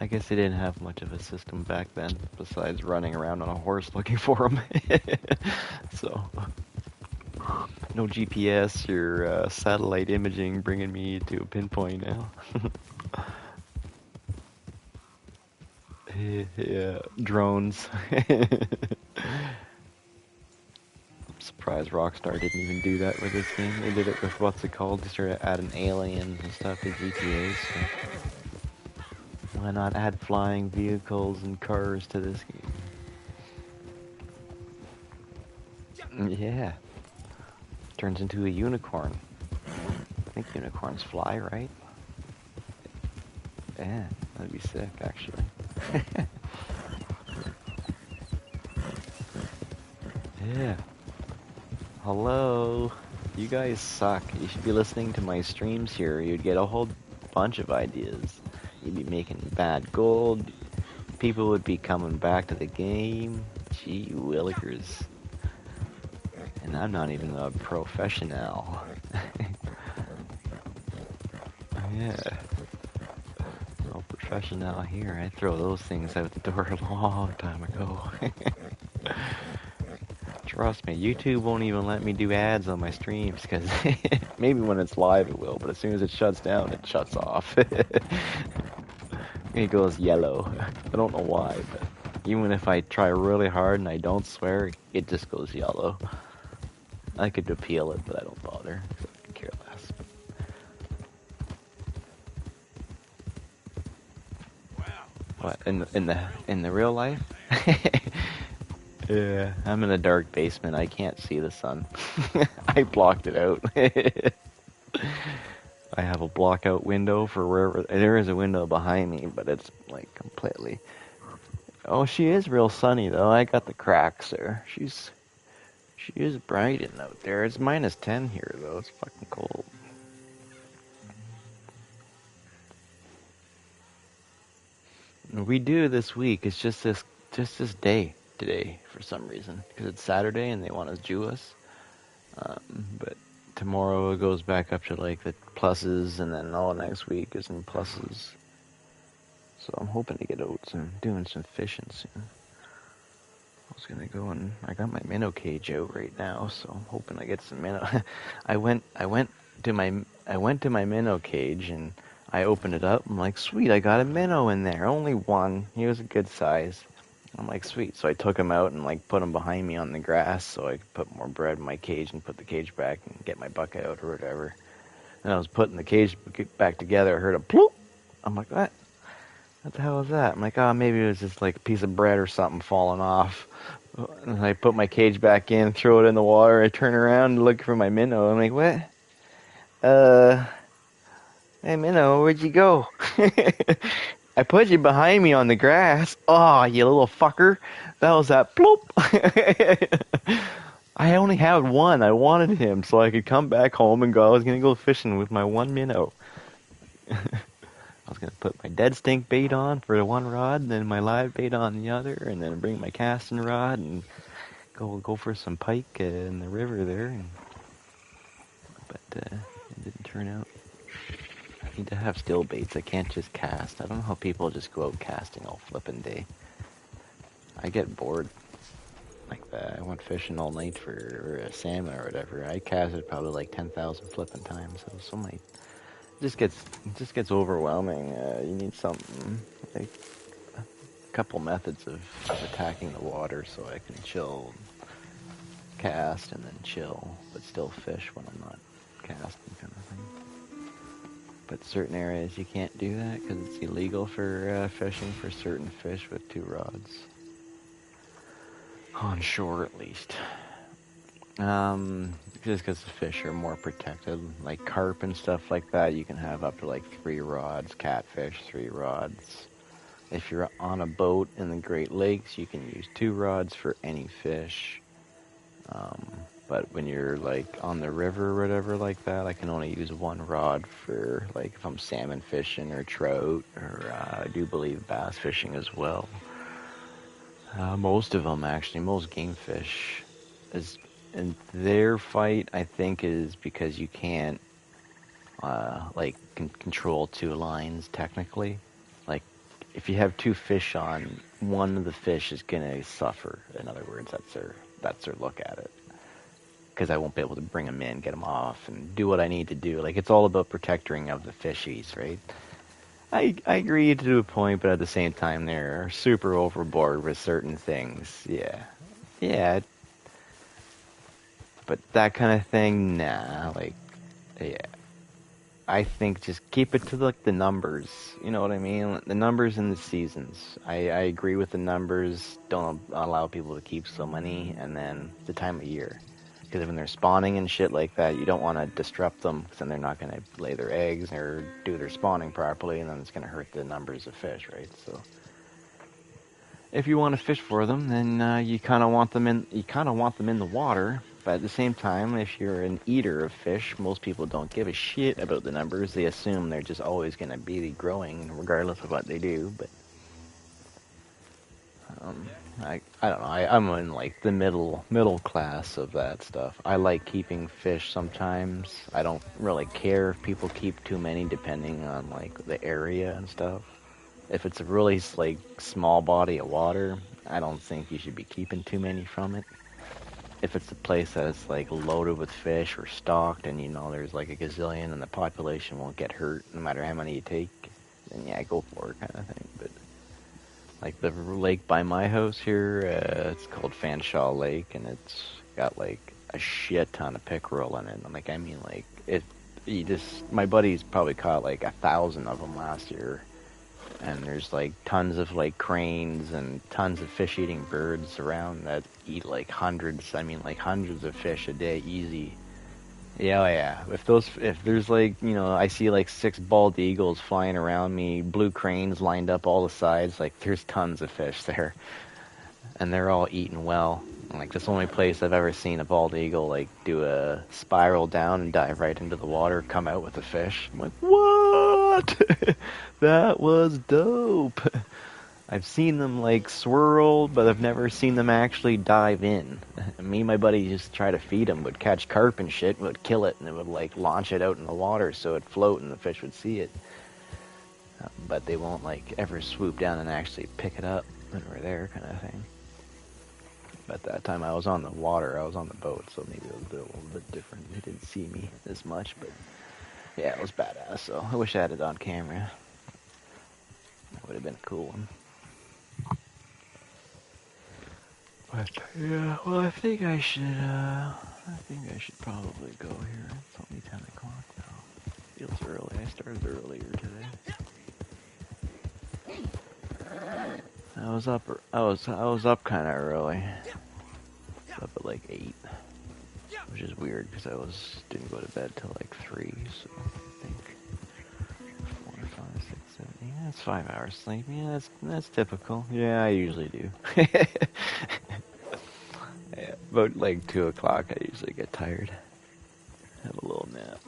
I guess they didn't have much of a system back then, besides running around on a horse looking for them. So, no GPS or satellite imaging bringing me to a pinpoint now. Yeah, drones. Surprised Rockstar didn't even do that with this game. They did it with what's it called? They started adding aliens and stuff to GTA. So why not add flying vehicles and cars to this game? Yeah. Turns into a unicorn. I think unicorns fly, right? Yeah, that'd be sick, actually. Yeah. Hello. You guys suck. You should be listening to my streams here. You'd get a whole bunch of ideas. You'd be making bad gold. People would be coming back to the game. Gee willikers. And I'm not even a professional. Yeah. No professional here. I throw those things out the door a long time ago. Trust me, YouTube won't even let me do ads on my streams because maybe when it's live it will, but as soon as it shuts down, it shuts off. It goes yellow. I don't know why, but even if I try really hard and I don't swear, it just goes yellow. I could appeal it, but I don't bother. I could care less. What in the real life? Yeah, I'm in a dark basement. I can't see the sun. I blocked it out. I have a block out window for wherever. There is a window behind me, but it's like completely. Oh, she is real sunny though. I got the cracks there. She is bright in out there. It's -10 here though. It's fucking cold. We do this week. It's just this day today for some reason because it's Saturday and they want to Jew us. But tomorrow it goes back up to like the pluses, and then all next week is in pluses. So I'm hoping to get out and doing some fishing soon. I was gonna go and I got my minnow cage out right now, so I'm hoping I get some minnow. I went to my minnow cage and I opened it up. I'm like, sweet, I got a minnow in there. Only one. He was a good size. I'm like, sweet. So I took him out and like put him behind me on the grass so I could put more bread in my cage and put the cage back and get my bucket out or whatever. And I was putting the cage back together. I heard a plop. I'm like, what? What the hell was that? I'm like, oh, maybe it was just like a piece of bread or something falling off. And I put my cage back in, throw it in the water. I turn around and look for my minnow. I'm like, what? Hey, minnow, where'd you go? I put you behind me on the grass. Oh, you little fucker. That was that plop. I only had one. I wanted him so I could come back home and go. I was going to go fishing with my one minnow. I was going to put my dead stink bait on for the one rod, and then my live bait on the other, and then bring my casting rod and go for some pike in the river there. But it didn't turn out. I need to have still baits. I can't just cast. I don't know how people just go out casting all flippin' day. I get bored like that. I went fishing all night for a salmon or whatever. I casted probably like 10,000 flipping times. So so many. It just gets overwhelming. You need something like a couple methods of attacking the water so I can chill, cast, and then chill, but still fish when I'm not casting, kind of thing. But certain areas you can't do that because it's illegal for fishing for certain fish with 2 rods. On shore, at least. Just because the fish are more protected, like carp and stuff like that, you can have up to like 3 rods. Catfish, 3 rods. If you're on a boat in the Great Lakes, you can use 2 rods for any fish. But when you're like on the river or whatever like that, I can only use 1 rod for like if I'm salmon fishing or trout or I do believe bass fishing as well. Most of them actually, most game fish is. And their fight, I think, is because you can't, control 2 lines, technically. Like, if you have 2 fish on, one of the fish is gonna suffer. In other words, that's their look at it. Because I won't be able to bring them in, get them off, and do what I need to do. Like, it's all about protecting of the fishies, right? I agree to a point, but at the same time, they're super overboard with certain things. Yeah, but that kind of thing, nah, like, yeah. I think just keep it to, like, the numbers, you know what I mean? The numbers and the seasons. I agree with the numbers, don't allow people to keep so many, and then the time of year. Because when they're spawning and shit like that, you don't want to disrupt them, because then they're not going to lay their eggs or do their spawning properly, and then it's going to hurt the numbers of fish, right? So, if you want to fish for them, then you kind of want them in the water. But at the same time, if you're an eater of fish, most people don't give a shit about the numbers. They assume they're just always going to be growing regardless of what they do. But um, I don't know. I'm in like the middle class of that stuff. I like keeping fish sometimes. I don't really care if people keep too many, depending on like the area and stuff. If it's a really like small body of water, I don't think you should be keeping too many from it. If it's a place that's like loaded with fish or stocked and you know there's like a gazillion and the population won't get hurt no matter how many you take, then yeah, go for it kind of thing. But like the lake by my house here, it's called Fanshawe Lake and it's got like a shit ton of pickerel in it. And like I mean like it, you just my buddies probably caught like 1,000 of them last year. And there's like tons of like cranes and tons of fish-eating birds around that eat like hundreds. I mean, like hundreds of fish a day, easy. Yeah, oh yeah. If there's like, you know, I see like 6 bald eagles flying around me, blue cranes lined up all the sides. Like, there's tons of fish there, and they're all eating well. Like, that's the only place I've ever seen a bald eagle like do a spiral down and dive right into the water, come out with a fish. I'm like, what? That was dope. I've seen them like swirl, but I've never seen them actually dive in. Me and my buddy just try to feed them, would catch carp and shit, would kill it, and it would like launch it out in the water so it'd float and the fish would see it. But they won't like ever swoop down and actually pick it up when we're there, kind of thing. But that time I was on the water, I was on the boat, so maybe it was a little bit different. They didn't see me as much, but yeah, it was badass. So I wish I had it on camera. It would have been a cool one. But yeah, well, I think I should probably go here. It's only 10 o'clock now. Feels early. I started earlier today. I was up kind of early. Up at like 8, which is weird because I didn't go to bed till like 3. So I think 4, 5, 6, 7, 8. That's 5 hours sleep. Yeah, that's typical. Yeah, I usually do. Yeah, about like 2 o'clock, I usually get tired. Have a little nap.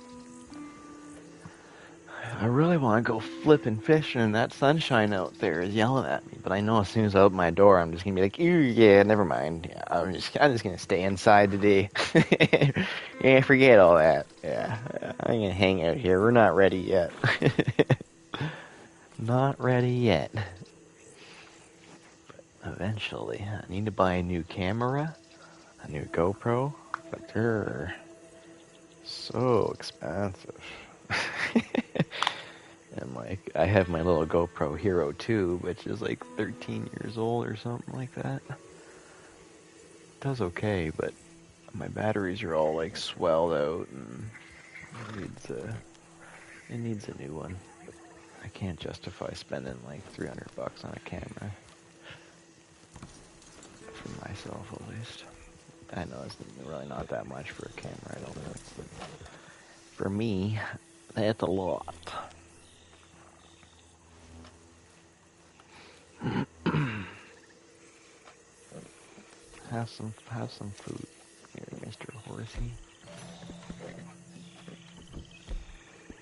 I really want to go flipping fish, and that sunshine out there is yelling at me. But I know as soon as I open my door, I'm just gonna be like, "Ew, yeah, never mind. Yeah, I'm just gonna stay inside today. Yeah, forget all that. Yeah, I'm gonna hang out here. We're not ready yet. Not ready yet. But eventually, I need to buy a new camera, a new GoPro, but they're so expensive." And like, I have my little GoPro Hero 2, which is like 13 years old or something like that. It does okay, but my batteries are all like swelled out and it needs a new one. I can't justify spending like $300 on a camera. For myself, at least. I know it's really not that much for a camera, I don't think. But for me, that's a lot. Have some food here, Mr. Horsey.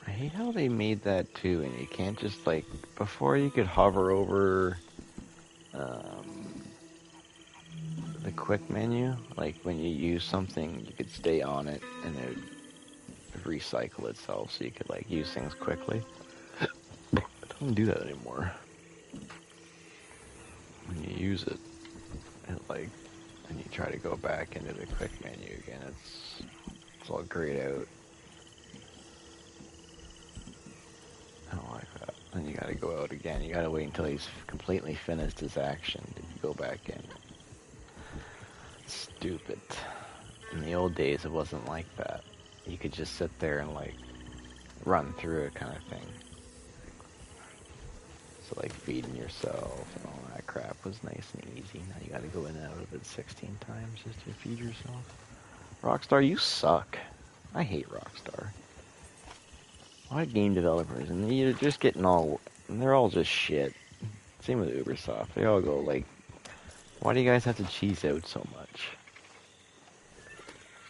I hate how they made that too, and you can't just like before you could hover over the quick menu. Like when you use something, you could stay on it and it would recycle itself, so you could like use things quickly. It doesn't do that anymore. When you use it, like, and you try to go back into the quick menu again, it's all grayed out. I don't like that. Then you gotta go out again. You gotta wait until he's completely finished his action to go back in. Stupid. In the old days, it wasn't like that. You could just sit there and like run through it, kind of thing. So like feeding yourself and all that crap was nice and easy. Now you gotta go in and out of it 16 times just to feed yourself. Rockstar, you suck. I hate Rockstar. Why game developers? And you're just getting all... And they're all just shit. Same with Ubisoft. They all go like... Why do you guys have to cheese out so much?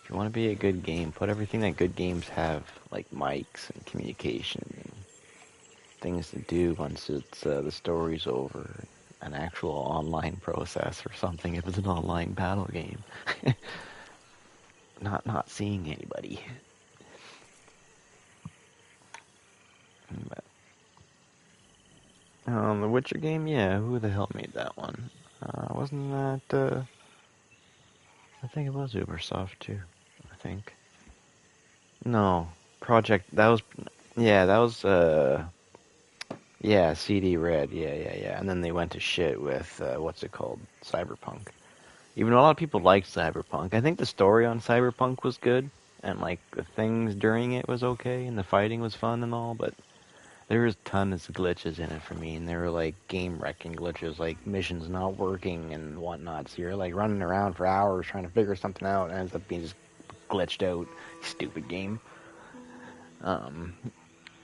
If you want to be a good game, put everything that good games have, like mics and communication and things to do once it's the story's over. An actual online process or something if it's an online battle game. Not seeing anybody. But, the Witcher game, yeah, who the hell made that one? Wasn't that, I think it was Ubisoft too, I think. No, that was, yeah, that was, yeah, CD Red, yeah. And then they went to shit with, what's it called? Cyberpunk. Even though a lot of people liked Cyberpunk, I think the story on Cyberpunk was good, and like the things during it was okay, and the fighting was fun and all, but there was tons of glitches in it for me, and they were like game wrecking glitches, like missions not working and whatnot. So you're like running around for hours trying to figure something out, and ends up being just glitched out. Stupid game.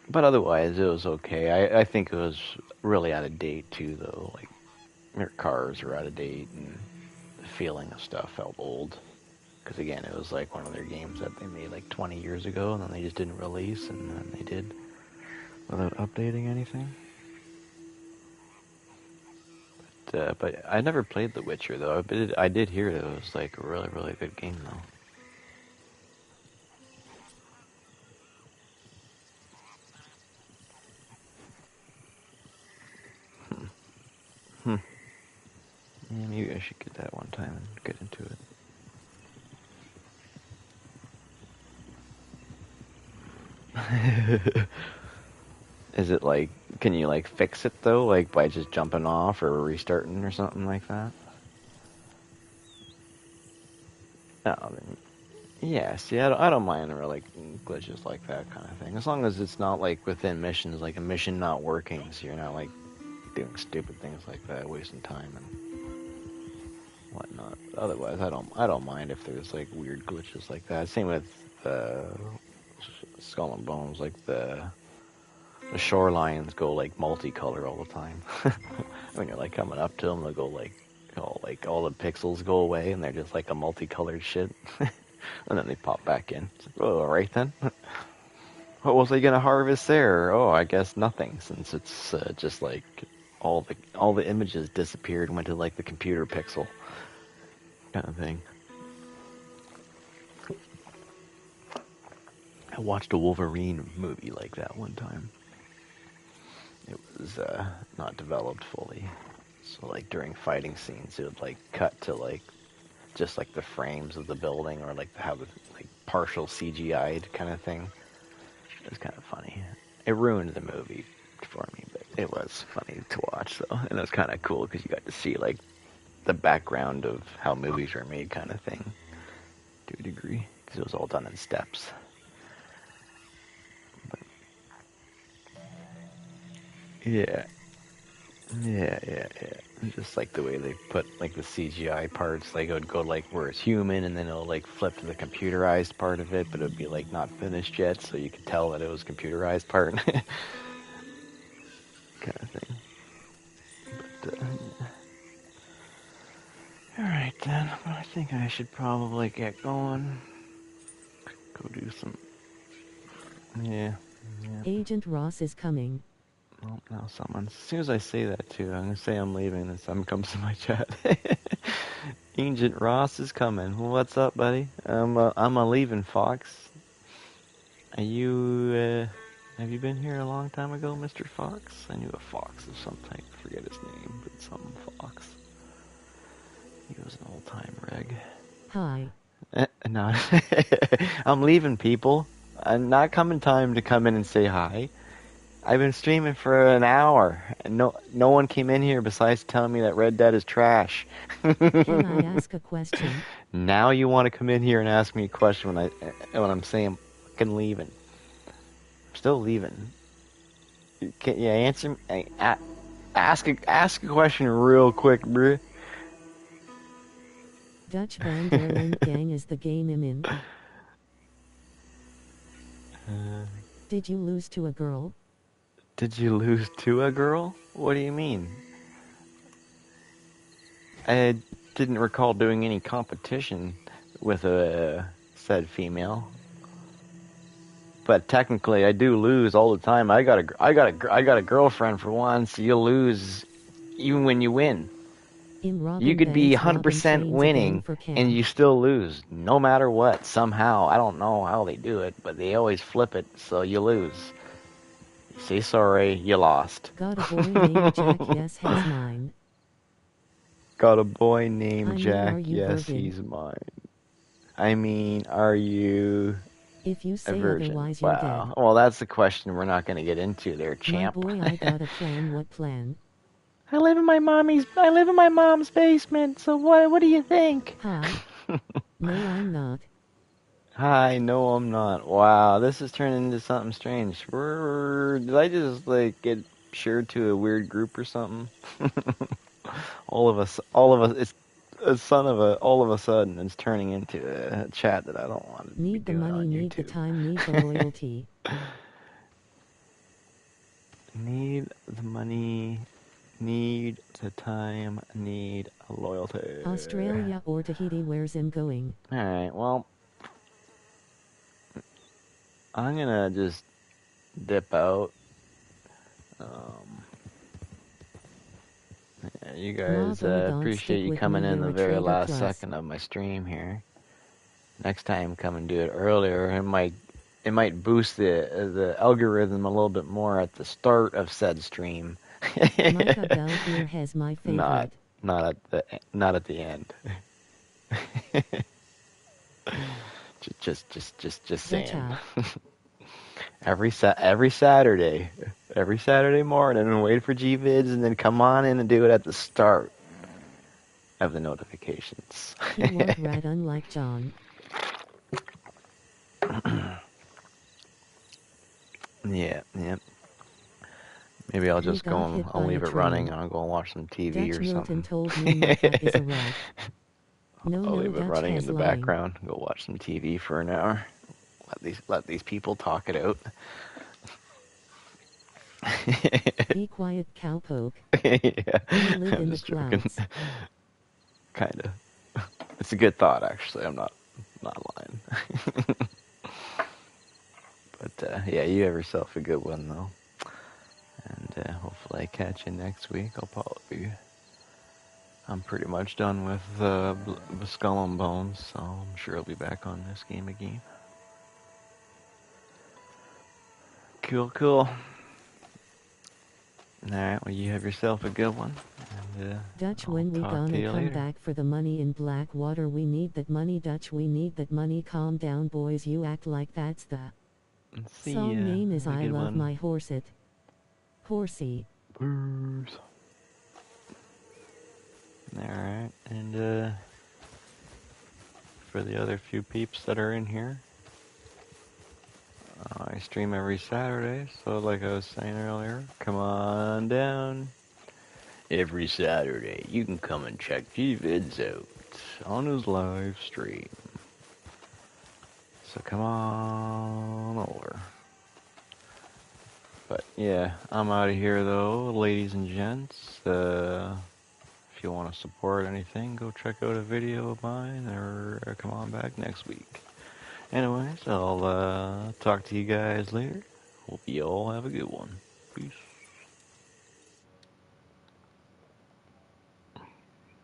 But otherwise, it was okay. I think it was really out of date too, though. Like their cars were out of date, and the feeling of stuff felt old. Because again, it was like one of their games that they made like 20 years ago, and then they just didn't release, and then they did without updating anything. But I never played The Witcher though. I did hear that it was like a really, really good game though. Hmm. Yeah, maybe I should get that one time and get into it. Is it like, can you like fix it though, like by just jumping off or restarting or something like that? Oh, then, yeah. See, I don't mind really glitches like that kind of thing, as long as it's not like within missions, like a mission not working, so you're not like doing stupid things like that, wasting time and whatnot. Otherwise, I don't mind if there's like weird glitches like that. Same with Skull and Bones, like the shorelines go like multicolor all the time. When you're like coming up to them, they'll go like all the pixels go away, and they're just like a multicolored shit, and then they pop back in. It's like, oh, all right then. What was I gonna harvest there? Oh, I guess nothing, since it's just like all the images disappeared and went to like the computer pixel kind of thing. I watched a Wolverine movie like that one time. It was not developed fully, so like during fighting scenes, it would like cut to like just like the frames of the building, or like have like partial CGI'd kind of thing. It was kind of funny. It ruined the movie for me, but it was funny to watch though, and it was kind of cool because you got to see like the background of how movies are made, kind of thing, to a degree, because it was all done in steps. But yeah, yeah. Just like the way they put like the CGI parts, like it would go like where it's human, and then it'll like flip to the computerized part of it, but it would be like not finished yet, so you could tell that it was computerized part, kind of thing. But all right then, but I think I should probably get going. Go do some. Yeah. Agent Ross is coming. Well, now someone. As soon as I say that too, I'm gonna say I'm leaving, and someone comes to my chat. Agent Ross is coming. Well, what's up, buddy? I'm a leaving, Fox. Are you? Have you been here a long time ago, Mr. Fox? I knew a Fox of some type. I forget his name, but some Fox. He was an old-time reg. Hi. No, I'm leaving, people. I'm not coming time to come in and say hi. I've been streaming for an hour, and no one came in here besides telling me that Red Dead is trash. Can I ask a question? Now you want to come in here and ask me a question when I'm saying I'm fucking leaving. I'm still leaving. Can you answer? Ask a question real quick, bruh. Dutch Van der Linde Gang is the game I'm in. Did you lose to a girl? Did you lose to a girl? What do you mean? I didn't recall doing any competition with a said female. But technically, I do lose all the time. I got a girlfriend for once. You lose even when you win. In Robin You could be Banks, Robin 100% trains again winning for camp. and you still lose, no matter what. Somehow, I don't know how they do it, but they always flip it so you lose. Say sorry, you lost. Got a boy named Jack, yes, has mine. Got a boy named I mean, Jack, are you yes, virgin? he's mine. I mean, are you If you a say virgin? otherwise, you're Wow. dead. Well, that's the question we're not going to get into there, My champ. boy, I got a plan. What plan? I live in my mom's basement. So what do you think? Hi. No, I'm not. Hi, no, I'm not. Wow, this is turning into something strange. Did I just like get shared to a weird group or something? all of us. It's a son of a. All of a sudden, it's turning into a chat that I don't want to be Need the doing money, on need the YouTube. time, need the loyalty. Need the money. Need the time. Need loyalty. Australia or Tahiti, where's him going? All right. Well, I'm gonna just dip out. Yeah, you guys Mago, don't appreciate stick you with me, coming in you're the a very traitor last plus. second of my stream here. Next time, come and do it earlier. It might boost the algorithm a little bit more at the start of said stream. Micah Bell here has my not favorite. not at the end. just Dutch saying. out. Every Saturday morning, and wait for Gvids, and then come on in and do it at the start of the notifications. He won't rat unlike John. Yeah. Maybe I'll We just go got and hit I'll by leave a it running train. and I'll go and watch some TV Dutch or Milton something. told me Micah is a rat. No, I'll leave it Dutch running in has the lying. background. Go watch some TV for an hour. Let these people talk it out. Be quiet, cowpoke. Yeah, We live I'm in the just joking. clouds. Kinda. It's a good thought, actually. I'm not lying. But yeah, you have yourself a good one though, and hopefully I catch you next week. I'm pretty much done with Skull and Bones, so I'm sure I'll be back on this game again. Cool. Alright, well, you have yourself a good one. And Dutch, I'll when we talk to gonna you come later. back for the money in Blackwater? We need that money, Dutch, we need that money. Calm down, boys, you act like that's the See song ya. name is Have a I good Love one. My Horse-It. Horsey. Booze. Alright, and for the other few peeps that are in here, I stream every Saturday, so like I was saying earlier, come on down. Every Saturday, you can come and check Gvids out on his live stream. So come on over. But yeah, I'm out of here though, ladies and gents. If you want to support anything, go check out a video of mine or come on back next week. Anyways, I'll talk to you guys later. Hope you all have a good one. Peace.